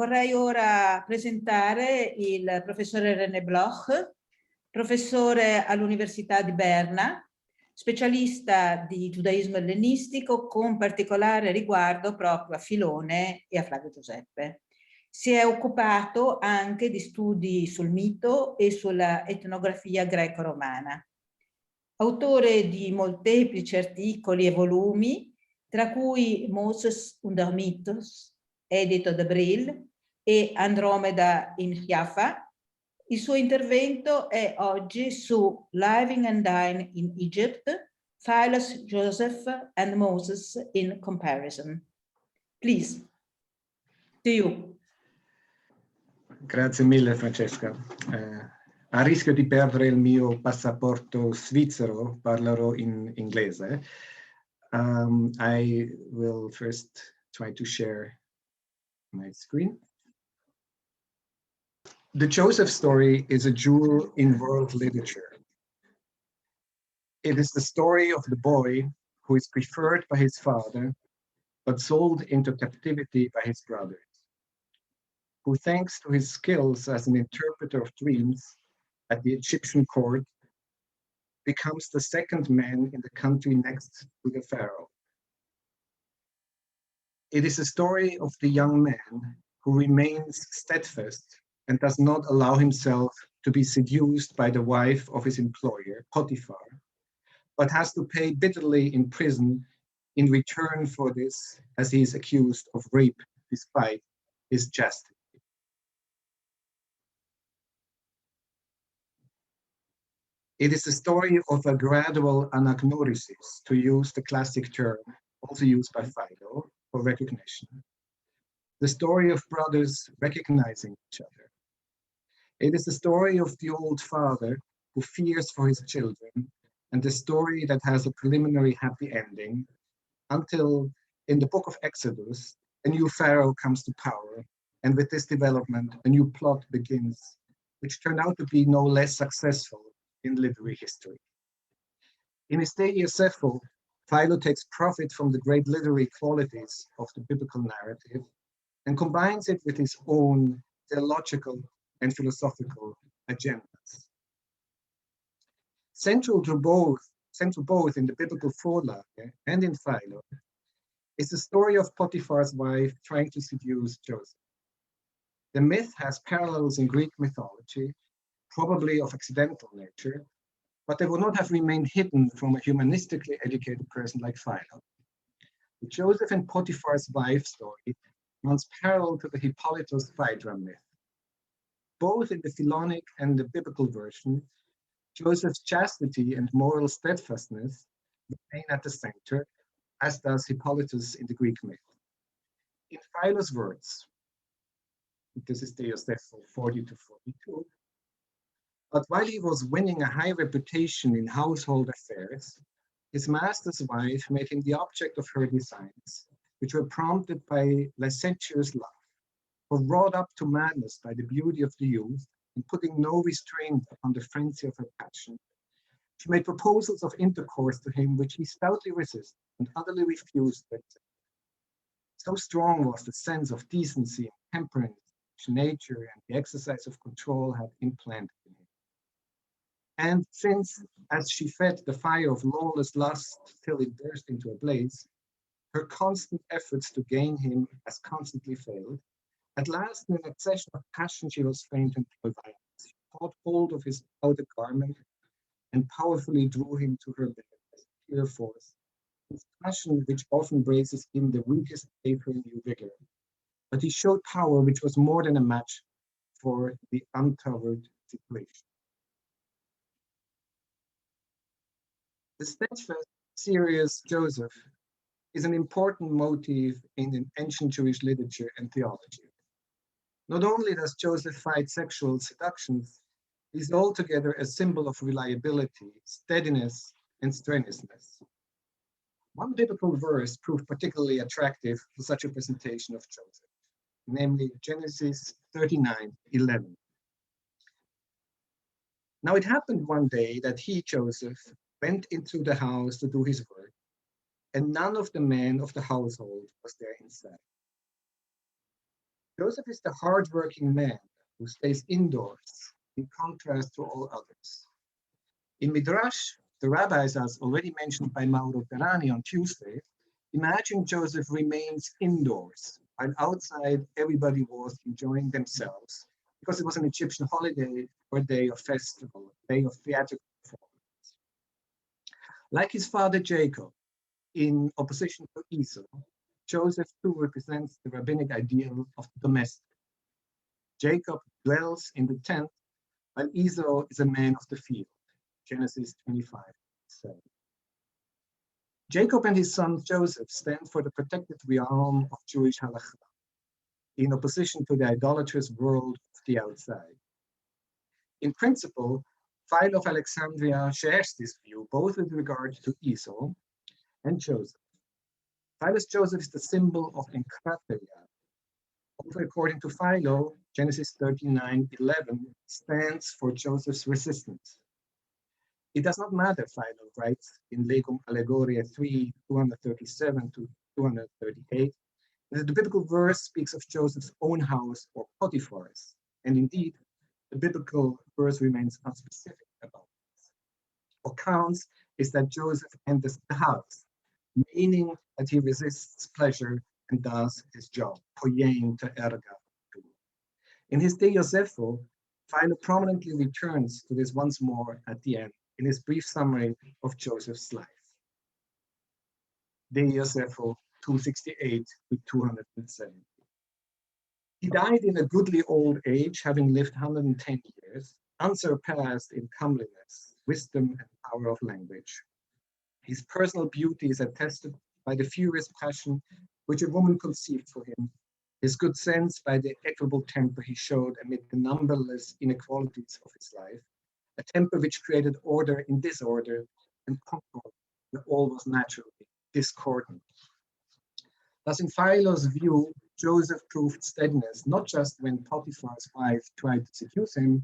Vorrei ora presentare il professore René Bloch, professore all'Università di Berna, specialista di giudaismo ellenistico con particolare riguardo proprio a Filone e a Flavio Giuseppe. Si è occupato anche di studi sul mito e sulla etnografia greco-romana. Autore di molteplici articoli e volumi, tra cui Moses und der Mythos, edito da Brill, e Andromeda in Jaffa. Il suo intervento è oggi su Living and Dying in Egypt, Philos, Joseph and Moses in Comparison. Please, to you. Grazie mille Francesca. A rischio di perdere il mio passaporto svizzero, parlerò in inglese. I will first try to share my screen. The Joseph story is a jewel in world literature. It is the story of the boy who is preferred by his father, but sold into captivity by his brothers, who thanks to his skills as an interpreter of dreams at the Egyptian court, becomes the second man in the country next to the pharaoh. It is a story of the young man who remains steadfast and does not allow himself to be seduced by the wife of his employer, Potiphar, but has to pay bitterly in prison in return for this, as he is accused of rape despite his chastity. It is the story of a gradual anagnorisis, to use the classic term, also used by Philo, for recognition. The story of brothers recognizing each other. It is the story of the old father who fears for his children, and the story that has a preliminary happy ending, until in the book of Exodus, a new pharaoh comes to power, and with this development, a new plot begins, which turned out to be no less successful in literary history. In his De Iosepho, Philo takes profit from the great literary qualities of the biblical narrative and combines it with his own theological and philosophical agendas. Central both in the biblical Vorlage and in Philo is the story of Potiphar's wife trying to seduce Joseph. The myth has parallels in Greek mythology, probably of accidental nature, but they would not have remained hidden from a humanistically educated person like Philo. The Joseph and Potiphar's wife story runs parallel to the Hippolytus Phaedra myth. Both in the Philonic and the biblical version, Joseph's chastity and moral steadfastness remain at the center, as does Hippolytus in the Greek myth. In Philo's words, this is De Iosepho 40 to 42, but while he was winning a high reputation in household affairs, his master's wife made him the object of her designs, which were prompted by licentious love, or wrought up to madness by the beauty of the youth, and putting no restraint upon the frenzy of her passion. She made proposals of intercourse to him, which he stoutly resisted and utterly refused to accept. So strong was the sense of decency and temperance which nature and the exercise of control had implanted in him. And since, as she fed the fire of lawless lust till it burst into a blaze, her constant efforts to gain him as constantly failed, at last in an accession of passion she was fain to employ violence. She caught hold of his outer garment and powerfully drew him to her bed as a pure force, with passion which often braces in the weakest gave her new vigor. But he showed power which was more than a match for the untoward situation. The steadfast, serious Joseph is an important motif in ancient Jewish literature and theology. Not only does Joseph fight sexual seductions, he's altogether a symbol of reliability, steadiness, and strenuousness. One biblical verse proved particularly attractive for such a presentation of Joseph, namely Genesis 39:11. Now it happened one day that he, Joseph, went into the house to do his work, and none of the men of the household was there inside. Joseph is the hardworking man who stays indoors, in contrast to all others. In Midrash, the rabbis, as already mentioned by Mauro Terani on Tuesday, imagine Joseph remains indoors, while outside everybody was enjoying themselves, because it was an Egyptian holiday or day of festival, day of theatrical performance. Like his father Jacob, in opposition to Esau, Joseph too represents the rabbinic ideal of the domestic. Jacob dwells in the tent, while Esau is a man of the field. Genesis 25:7. Jacob and his son Joseph stand for the protected realm of Jewish halakha, in opposition to the idolatrous world of the outside. In principle, Philo of Alexandria shares this view, both with regard to Esau and Joseph. Philo's Joseph is the symbol of enkrateria. Also, according to Philo, Genesis 39:11 stands for Joseph's resistance. It does not matter, Philo writes in Legum Allegoria 3, 237 to 238, that the biblical verse speaks of Joseph's own house or Potiphar's, and indeed, the biblical verse remains unspecific about this. What counts is that Joseph enters the house, meaning that he resists pleasure and does his job, poiein to erga. In his De Josepho, Philo prominently returns to this once more at the end, in his brief summary of Joseph's life. De Josepho 268 to 270. He died in a goodly old age, having lived 110 years, unsurpassed in comeliness, wisdom, and power of language. His personal beauty is attested by the furious passion which a woman conceived for him, his good sense by the equable temper he showed amid the numberless inequalities of his life, a temper which created order in disorder and concord where all was naturally discordant. Thus, in Philo's view, Joseph proved steadiness, not just when Potiphar's wife tried to seduce him,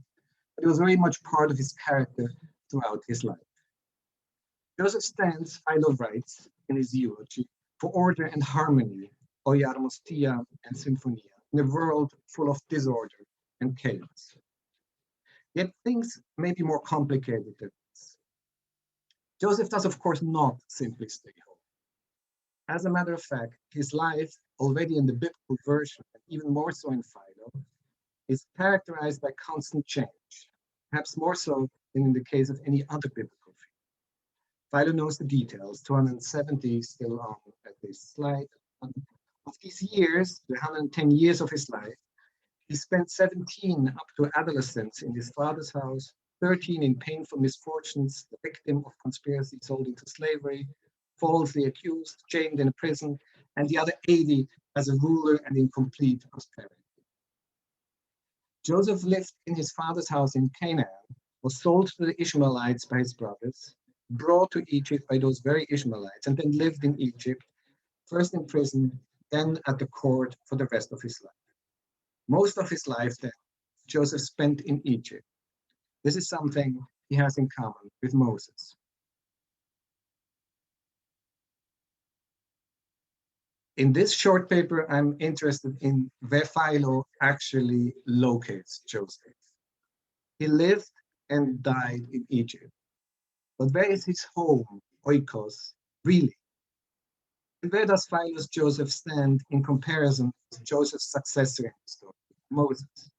but it was very much part of his character throughout his life. Joseph stands, Philo writes in his eulogy, for order and harmony, oiarmostia and symphonia, in a world full of disorder and chaos. Yet things may be more complicated than this. Joseph does, of course, not simply stay home. As a matter of fact, his life, already in the biblical version, and even more so in Philo, is characterized by constant change, perhaps more so than in the case of any other biblical figure. Philo knows the details, 270 still on at this slide. Of these years, the 110 years of his life, he spent 17 up to adolescence in his father's house, 13 in painful misfortunes, the victim of conspiracy sold into slavery, falsely accused, chained in a prison, and the other 80 as a ruler and in complete prosperity. Joseph lived in his father's house in Canaan, was sold to the Ishmaelites by his brothers, brought to Egypt by those very Ishmaelites, and then lived in Egypt, first in prison, then at the court for the rest of his life. Most of his life, then, Joseph spent in Egypt. This is something he has in common with Moses. In this short paper, I'm interested in where Philo actually locates Joseph. He lived and died in Egypt. But where is his home, oikos, really? And where does Philo's Joseph stand in comparison to Joseph's successor in the story, Moses?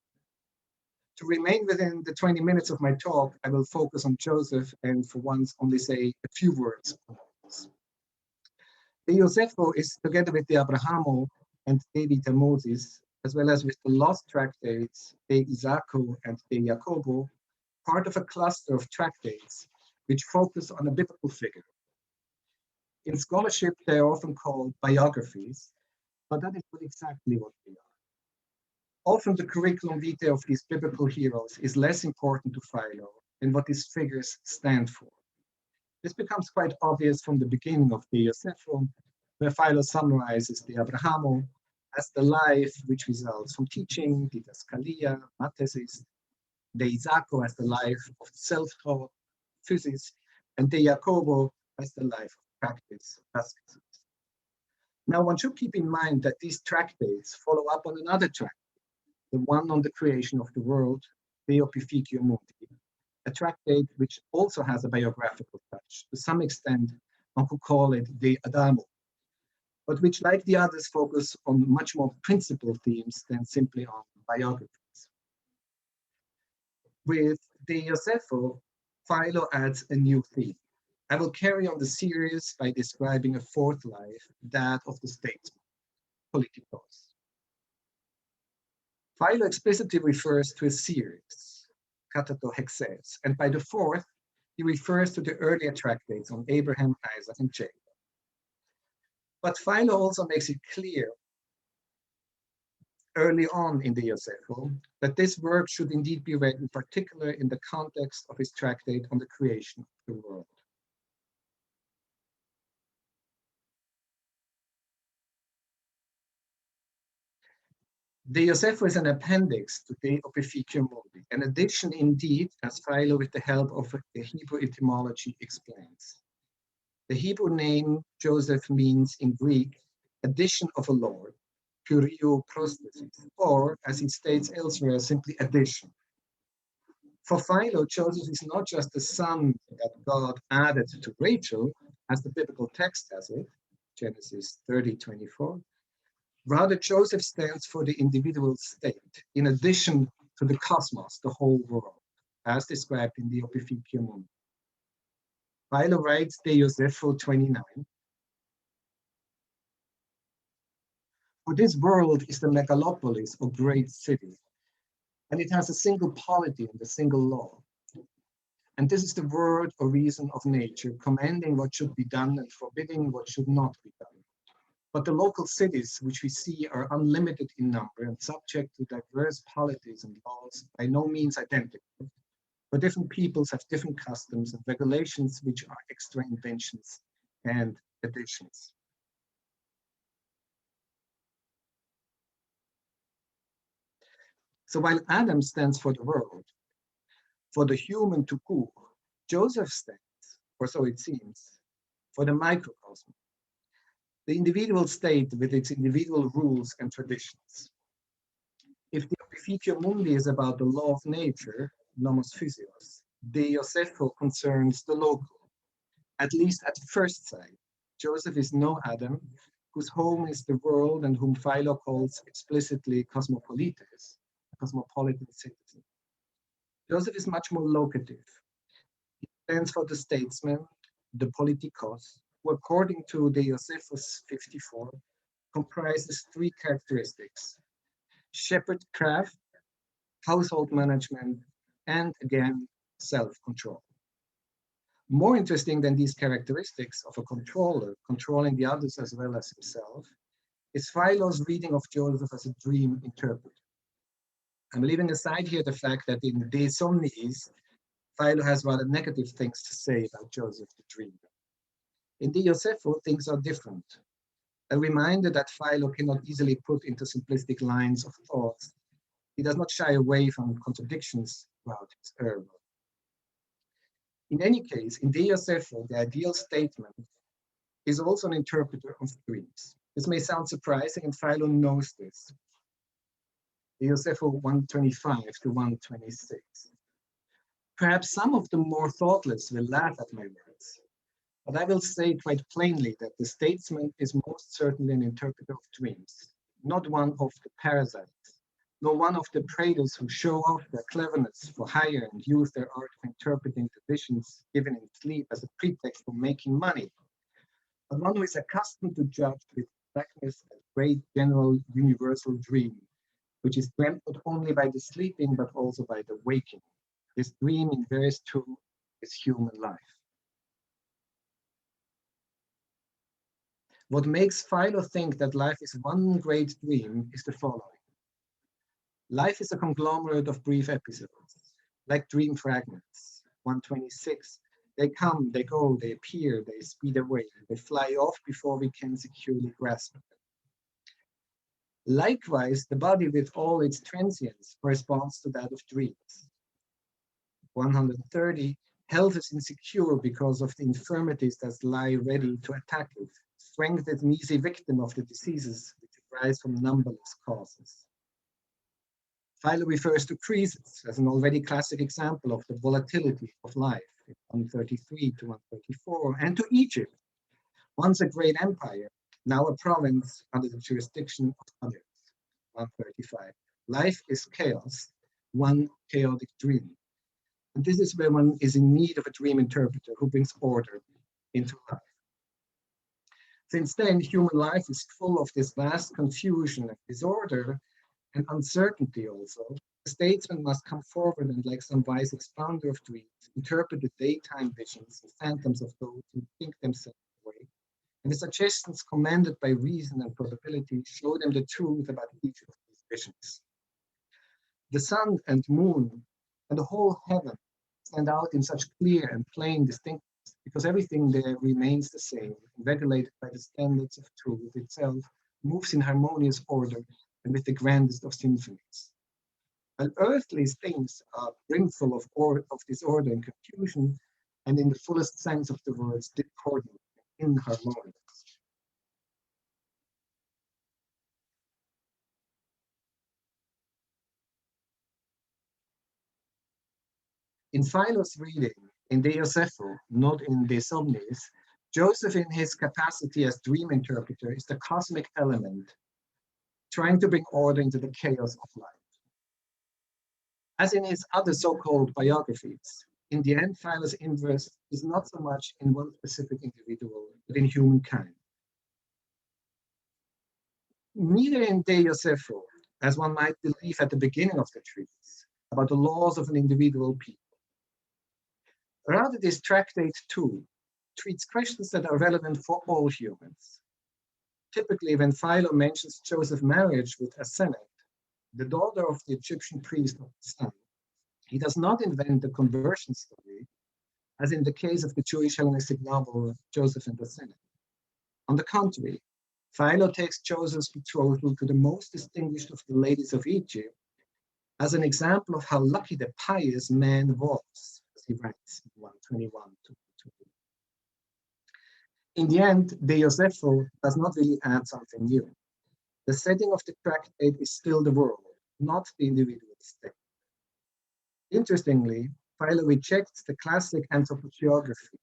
To remain within the 20 minutes of my talk, I will focus on Joseph and for once only say a few words on Moses. The Josepho is, together with the Abrahamo and De Moses, as well as with the lost tractates, De Isaaco and De Jacobo, part of a cluster of tractates which focus on a biblical figure. In scholarship, they are often called biographies, but that is not exactly what they are. Often the curriculum vitae of these biblical heroes is less important to Philo than what these figures stand for. This becomes quite obvious from the beginning of the Josepho, where Philo summarizes the Abrahamo as the life which results from teaching, didaskalia, mathesis, de Isaaco as the life of self-taught, physis, and de Jacobo as the life of practice, ascesis. Now, one should keep in mind that these tractates follow up on another tract, the one on the creation of the world, De Opificio Mundi, a tractate which also has a biographical touch. To some extent, one could call it De Adamo, but which, like the others, focus on much more principal themes than simply on biographies. With De Josepho, Philo adds a new theme. I will carry on the series by describing a fourth life, that of the statesman, politikos. Philo explicitly refers to a series, katatohexes, and by the fourth, he refers to the earlier tractates on Abraham, Isaac, and Jacob. But Philo also makes it clear early on in the Josepho that this work should indeed be read in particular in the context of his tractate on the creation of the world. The Josepho is an appendix to De Opificio Mundi, an addition indeed, as Philo with the help of a Hebrew etymology explains. The Hebrew name Joseph means in Greek, addition of a lord, curio prosthesis, or as he states elsewhere, simply addition. For Philo, Joseph is not just the son that God added to Rachel, as the biblical text has it, Genesis 30:24. Rather, Joseph stands for the individual state, in addition to the cosmos, the whole world, as described in the Opificio Mundi. Philo writes De Josepho 29. For this world is the Megalopolis, or great city, and it has a single polity and a single law. And this is the word or reason of nature, commanding what should be done and forbidding what should not be done. But the local cities which we see are unlimited in number and subject to diverse polities and laws, by no means identical. For different peoples have different customs and regulations which are extra inventions and additions. So while Adam stands for the world, for the human tout court, Joseph stands, or so it seems, for the microcosm, the individual state with its individual rules and traditions. If the Opificio Mundi is about the law of nature, nomos physios, De Josepho concerns the local. At least at first sight, Joseph is no Adam, whose home is the world and whom Philo calls explicitly cosmopolites, a cosmopolitan citizen. Joseph is much more locative. He stands for the statesman, the politikos, who according to De Josepho's 54, comprises three characteristics: shepherdcraft, household management, and again, self-control. More interesting than these characteristics of a controller, controlling the others as well as himself, is Philo's reading of Joseph as a dream interpreter. I'm leaving aside here the fact that in De Somniis, Philo has rather negative things to say about Joseph the dreamer. In De Josepho, things are different. A reminder that Philo cannot easily put into simplistic lines of thoughts. He does not shy away from contradictions throughout his oeuvre. In any case, in De Josepho, the ideal statement is also an interpreter of dreams. This may sound surprising, and Philo knows this. De Josepho 125 to 126. Perhaps some of the more thoughtless will laugh at my words, but I will say quite plainly that the statesman is most certainly an interpreter of dreams, not one of the parasites, nor one of the traders who show off their cleverness for hire and use their art of interpreting the visions given in sleep as a pretext for making money, but one who is accustomed to judge with exactness a great general universal dream, which is dreamt not only by the sleeping but also by the waking. This dream in various too is human life. What makes Philo think that life is one great dream is the following. Life is a conglomerate of brief episodes, like dream fragments. 126, they come, they go, they appear, they speed away, they fly off before we can securely grasp them. Likewise, the body with all its transience corresponds to that of dreams. 130, health is insecure because of the infirmities that lie ready to attack it. Strength is an easy victim of the diseases which arise from numberless causes. Philo refers to Croesus as an already classic example of the volatility of life in 133 to 134, and to Egypt, once a great empire, now a province under the jurisdiction of others, 135. Life is chaos, one chaotic dream. And this is where one is in need of a dream interpreter who brings order into life. Since then, human life is full of this vast confusion and disorder and uncertainty also. The statesman must come forward and, like some wise expounder of dreams, interpret the daytime visions and phantoms of those who think themselves awake. And the suggestions commanded by reason and probability show them the truth about each of these visions. The sun and moon and the whole heaven stand out in such clear and plain distinctness because everything there remains the same, regulated by the standards of truth itself, moves in harmonious order and with the grandest of symphonies. And earthly things are brimful of disorder and confusion, and in the fullest sense of the words, discordant and inharmonious. In Philo's reading, in De Josepho, not in De Somnis, Joseph, in his capacity as dream interpreter, is the cosmic element, trying to bring order into the chaos of life. As in his other so-called biographies, in the end, Philo's interest is not so much in one specific individual, but in humankind. Neither in De Josepho, as one might believe at the beginning of the treatise, about the laws of an individual people. Rather, this tractate too treats questions that are relevant for all humans. Typically, when Philo mentions Joseph's marriage with Asenath, the daughter of the Egyptian priest of the sun, he does not invent a conversion story, as in the case of the Jewish Hellenistic novel Joseph and Asenath. On the contrary, Philo takes Joseph's betrothal to the most distinguished of the ladies of Egypt as an example of how lucky the pious man was, as he writes in 121 to 2. In the end, De Josepho does not really add something new. The setting of the tractate is still the world, not the individual state. Interestingly, Philo rejects the classic anthropogeography.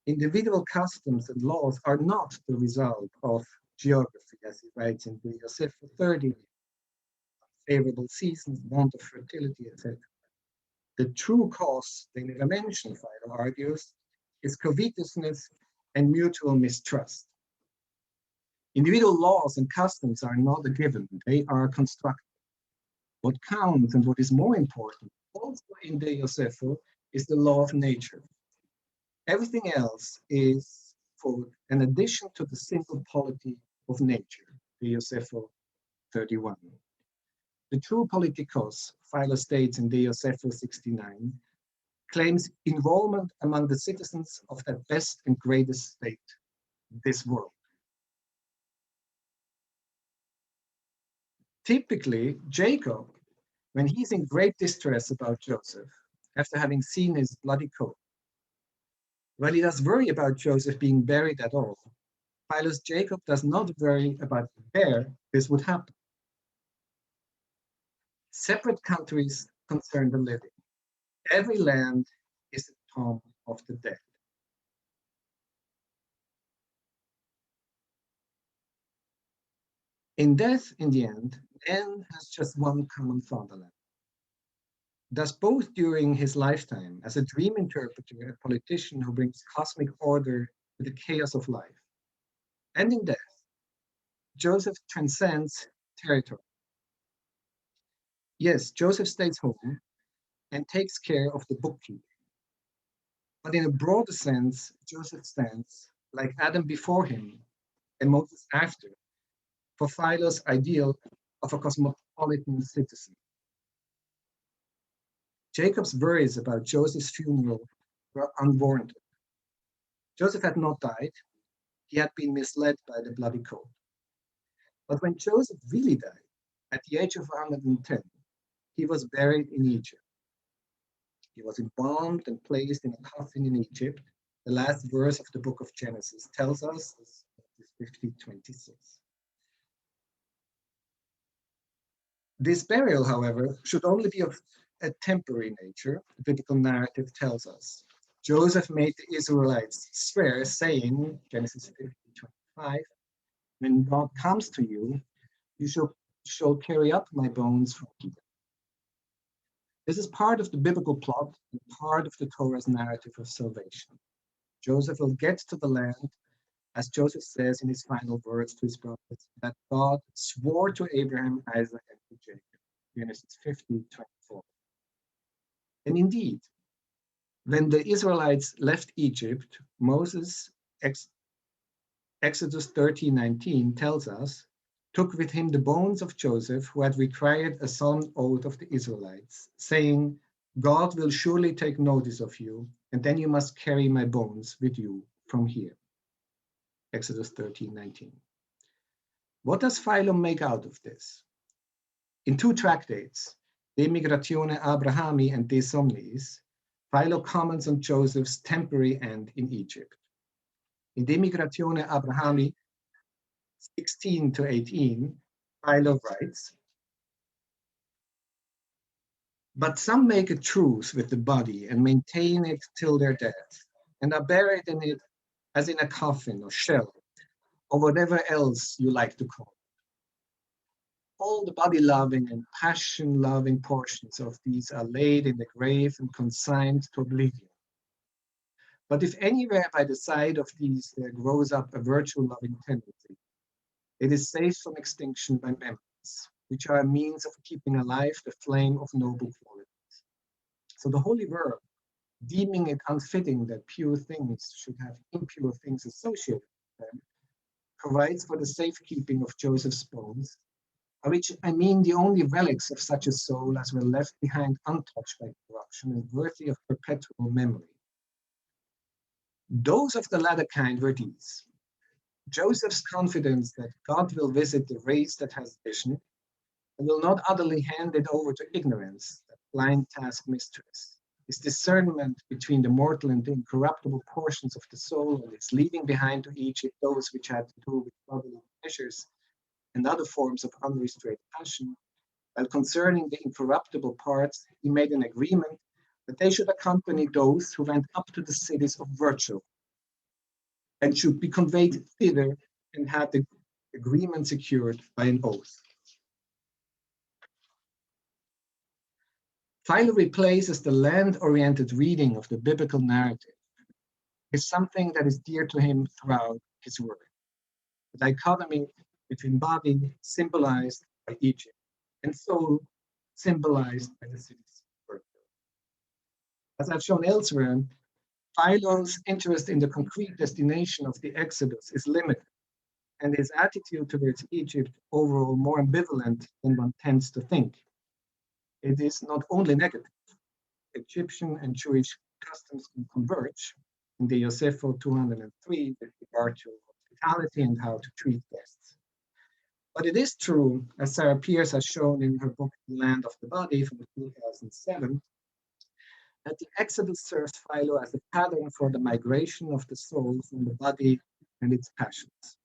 Individual customs and laws are not the result of geography, as he writes in De Josepho 30, favorable seasons, want of fertility, etc. The true cause, they never mention, Philo argues, is covetousness and mutual mistrust. Individual laws and customs are not a given, they are constructed. What counts and what is more important, also in De Josepho, is the law of nature. Everything else is for an addition to the simple polity of nature, De Josepho 31. The true politikos, Philo states in De Josepho 69, claims involvement among the citizens of that best and greatest state, this world. Typically, Jacob, when he's in great distress about Joseph, after having seen his bloody coat, while he does worry about Joseph being buried at all, Philo's Jacob does not worry about where this would happen. Separate countries concern the living. Every land is a tomb of the dead. In death, in the end, man has just one common fatherland. Thus, both during his lifetime as a dream interpreter, a politician who brings cosmic order to the chaos of life, and in death, Joseph transcends territory. Yes, Joseph stays home and takes care of the bookkeeping. But in a broader sense, Joseph stands, like Adam before him and Moses after, for Philo's ideal of a cosmopolitan citizen. Jacob's worries about Joseph's funeral were unwarranted. Joseph had not died, he had been misled by the bloody coat. But when Joseph really died, at the age of 110, he was buried in Egypt. He was embalmed and placed in a coffin in Egypt. The last verse of the book of Genesis tells us, this is 50:26. This burial, however, should only be of a temporary nature, the biblical narrative tells us. Joseph made the Israelites swear, saying, Genesis 50:25, when God comes to you, you shall carry up my bones from here. This is part of the biblical plot and part of the Torah's narrative of salvation. Joseph will get to the land, as Joseph says in his final words to his brothers, that God swore to Abraham, Isaac, and to Jacob. Genesis 50:24. And indeed, when the Israelites left Egypt, Moses, Exodus 30:19 tells us, took with him the bones of Joseph, who had required a solemn oath of the Israelites, saying, God will surely take notice of you, and then you must carry my bones with you from here. Exodus 13:19. What does Phylum make out of this? In two tractates, De Migratione Abrahami and De Somnis, Philo comments on Joseph's temporary end in Egypt. In De Migratione Abrahami 16-18, Philo writes, but some make a truce with the body and maintain it till their death, and are buried in it as in a coffin or shell, or whatever else you like to call it. All the body-loving and passion-loving portions of these are laid in the grave and consigned to oblivion. But if anywhere by the side of these there grows up a virtue-loving tendency, it is saved from extinction by memories, which are a means of keeping alive the flame of noble qualities. So the Holy Verb, deeming it unfitting that pure things should have impure things associated with them, provides for the safekeeping of Joseph's bones, by which I mean the only relics of such a soul as were left behind untouched by corruption and worthy of perpetual memory. Those of the latter kind were these: Joseph's confidence that God will visit the race that has vision and will not utterly hand it over to ignorance, that blind taskmistress. His discernment between the mortal and the incorruptible portions of the soul, and its leaving behind to Egypt those which had to do with bodily pleasures and other forms of unrestrained passion, while concerning the incorruptible parts, he made an agreement that they should accompany those who went up to the cities of virtue and should be conveyed thither, and had the agreement secured by an oath. Philo replaces the land-oriented reading of the biblical narrative with something that is dear to him throughout his work: the dichotomy between body, symbolized by Egypt, and soul, symbolized by the cities of virtue. As I've shown elsewhere, Philo's interest in the concrete destination of the Exodus is limited, and his attitude towards Egypt overall more ambivalent than one tends to think. It is not only negative. Egyptian and Jewish customs can converge in the Josepho 203 with regard to hospitality and how to treat guests. But it is true, as Sarah Pierce has shown in her book, The Land of the Body from 2007, that the Exodus serves Philo as a pattern for the migration of the soul from the body and its passions.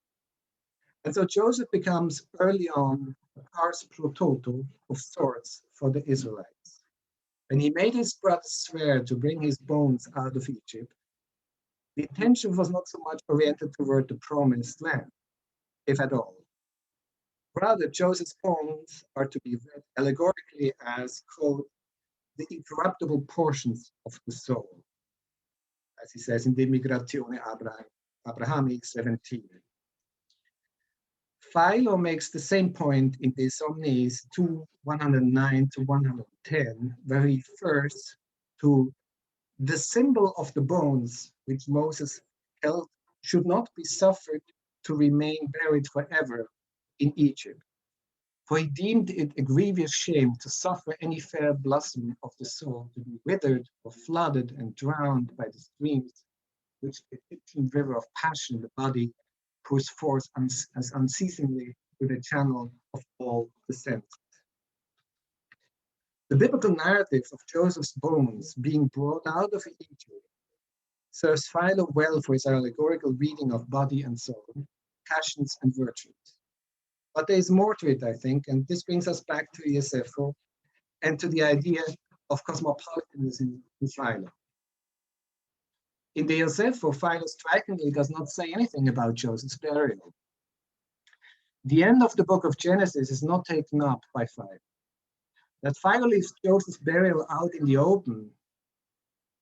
And so Joseph becomes early on a pars pro toto of sorts for the Israelites. When he made his brothers swear to bring his bones out of Egypt, the intention was not so much oriented toward the promised land, if at all. Rather, Joseph's bones are to be read allegorically as, quote, the incorruptible portions of the soul, as he says in De Migratione Abrahami 17. Philo makes the same point in De Somnis 109-110, where he refers to the symbol of the bones which Moses held should not be suffered to remain buried forever in Egypt. For he deemed it a grievous shame to suffer any fair blossom of the soul to be withered or flooded and drowned by the streams which the Egyptian river of passion, the body, pours forth as unceasingly through the channel of all the senses. The biblical narrative of Joseph's bones being brought out of Egypt serves Philo well for his allegorical reading of body and soul, passions and virtues. But there is more to it, I think, and this brings us back to esfro and to the idea of cosmopolitanism in Philo. In the esfro, Philo strikingly does not say anything about Joseph's burial. The end of the book of Genesis is not taken up by Philo. That Philo leaves Joseph's burial out in the open,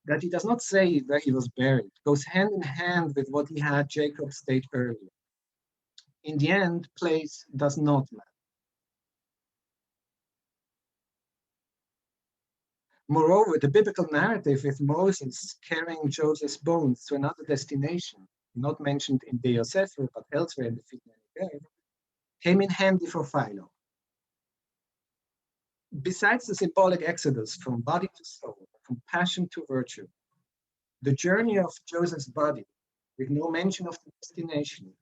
that he does not say where he was buried, goes hand in hand with what he had Jacob state earlier. In the end, place does not matter. Moreover, the biblical narrative with Moses carrying Joseph's bones to another destination, not mentioned in the esfro but elsewhere in the Phylum, came in handy for Philo. Besides the symbolic exodus from body to soul, from passion to virtue, the journey of Joseph's body, with no mention of the destination,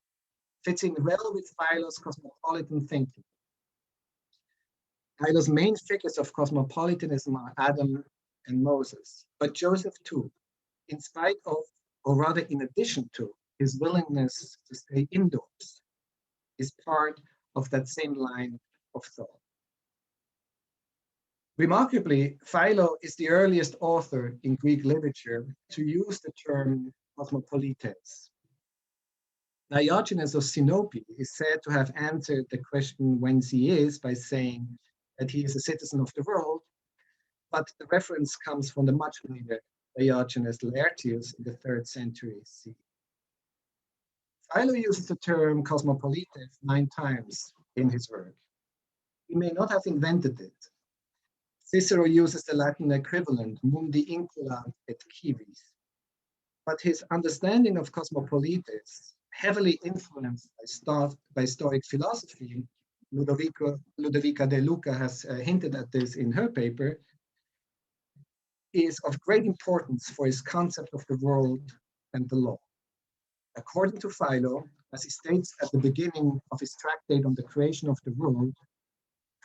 fits in well with Philo's cosmopolitan thinking. Philo's main figures of cosmopolitanism are Adam and Moses, but Joseph too, in spite of, or rather in addition to, his willingness to stay indoors, is part of that same line of thought. Remarkably, Philo is the earliest author in Greek literature to use the term cosmopolites. Diogenes of Sinope is said to have answered the question whence he is by saying that he is a citizen of the world, but the reference comes from the much later Diogenes Laertius in the 3rd century CE. Philo uses the term cosmopolite 9 times in his work. He may not have invented it. Cicero uses the Latin equivalent, mundi incula et civis. But his understanding of cosmopolites, heavily influenced by Stoic philosophy, Ludovica De Luca has hinted at this in her paper, is of great importance for his concept of the world and the law. According to Philo, as he states at the beginning of his tractate on the creation of the world,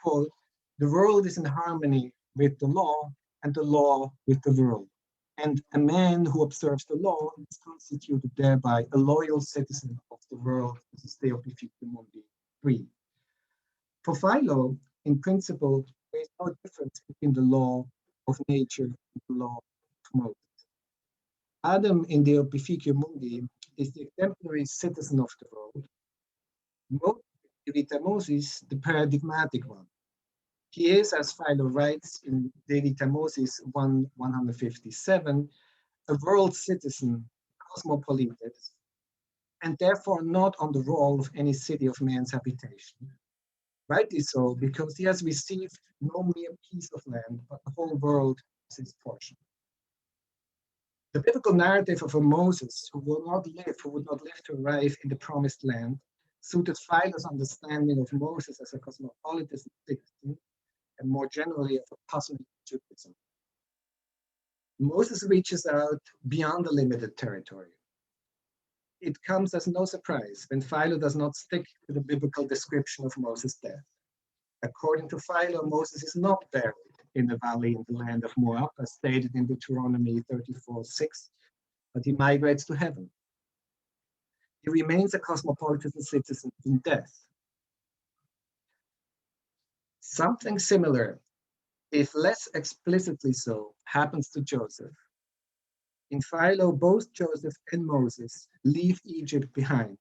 quote, "The world is in harmony with the law and the law with the world. And a man who observes the law is constituted thereby a loyal citizen of the world." This is Theopificum Mundi 3. For Philo, in principle, there is no difference between the law of nature and the law of Moses. Adam in the Theopificum Mundi is the exemplary citizen of the world. Moses, the paradigmatic one. He is, as Philo writes in De Vita Moses 157, a world citizen, cosmopolite, and therefore not on the roll of any city of man's habitation. Rightly so, because he has received no mere piece of land, but the whole world is his portion. The biblical narrative of a Moses who would not live to arrive in the promised land, suited Philo's understanding of Moses as a cosmopolitan citizen, and more generally of a cosmic Judaism. Moses reaches out beyond the limited territory. It comes as no surprise when Philo does not stick to the biblical description of Moses' death. According to Philo, Moses is not buried in the valley in the land of Moab, as stated in Deuteronomy 34:6, but he migrates to heaven. He remains a cosmopolitan citizen in death. Something similar, if less explicitly so, happens to Joseph. In Philo, both Joseph and Moses leave Egypt behind.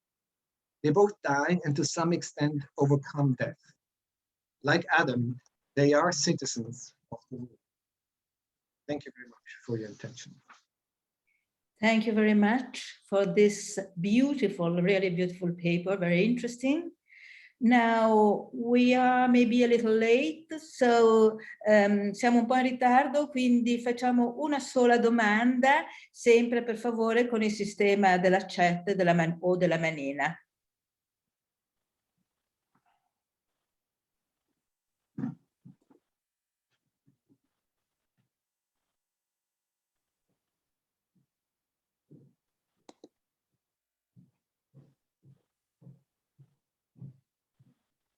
They both die and to some extent overcome death. Like Adam, they are citizens of the world. Thank you very much for your attention. Thank you very much for this beautiful, really beautiful paper, very interesting. Now, we are maybe a little late, so siamo un po' in ritardo, quindi facciamo una sola domanda, sempre per favore con il sistema della chat o della manina.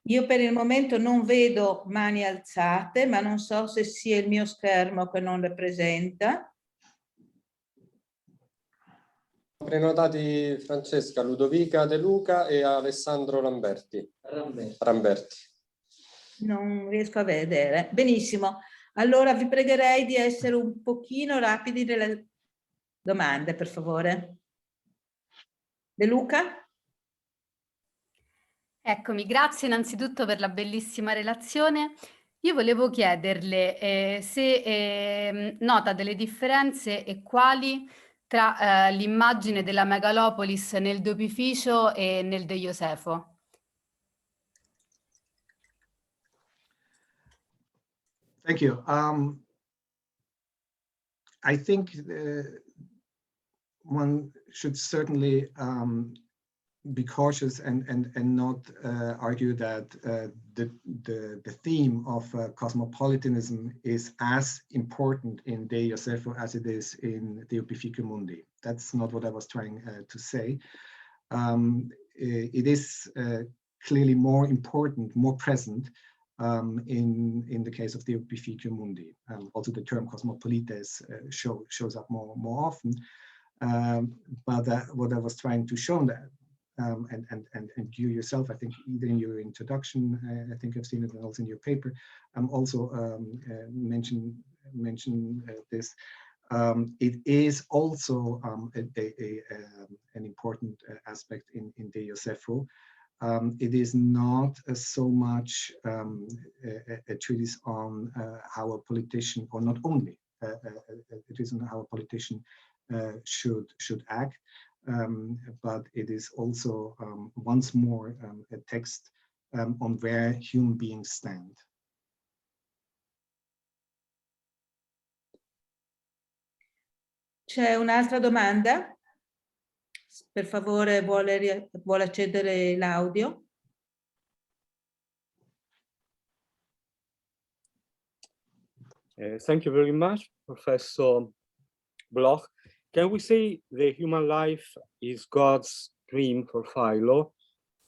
Io per il momento non vedo mani alzate, ma non so se sia il mio schermo che non le presenta. Prenotati Francesca, Ludovica De Luca e Alessandro Lamberti. Ramberti. Non riesco a vedere. Benissimo. Allora vi pregherei di essere un pochino rapidi nelle domande, per favore. De Luca? Eccomi, grazie innanzitutto per la bellissima relazione. Io volevo chiederle se nota delle differenze e quali tra l'immagine della Megalopolis nel dopificio e nel De Josefo. Thank you. I think one should certainly be cautious and not argue that the theme of cosmopolitanism is as important in De Josefo as it is in De Opificio Mundi. That's not what I was trying to say. It is clearly more important, more present in the case of De Opificio Mundi. Also the term cosmopolites shows up more often. But what I was trying to show that, and you yourself, I think, either in your introduction, I think I've seen it also in your paper, also mention this. It is also an important aspect in De Josefo. It is not so much a treatise on how a politician, or not only a treatise on how a politician should act, but it is also once more a text on where human beings stand. C'è un'altra domanda? Per favore, vuole accendere l'audio? Thank you very much, Professor Bloch. Can we say the human life is God's dream for Philo,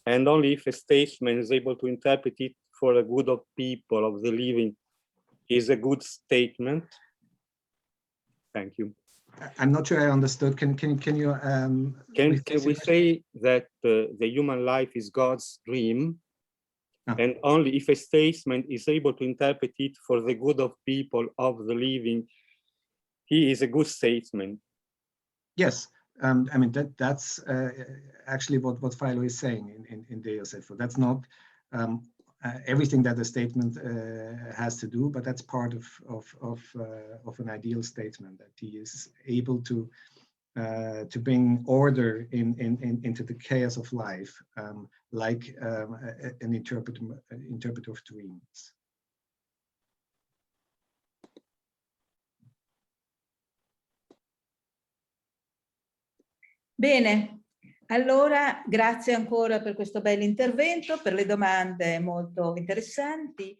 and only if a statesman is able to interpret it for the good of people, of the living, is a good statement? Thank you. I'm not sure I understood. Can you can we say that the human life is God's dream, and only if a statesman is able to interpret it for the good of people, of the living, he is a good statesman? Yes, I mean that's actually what Philo is saying in De Josefo. That's not everything that the statement has to do, but that's part of an ideal statement, that he is able to bring order into the chaos of life, like an interpreter of dreams. Bene, allora grazie ancora per questo bel intervento, per le domande molto interessanti.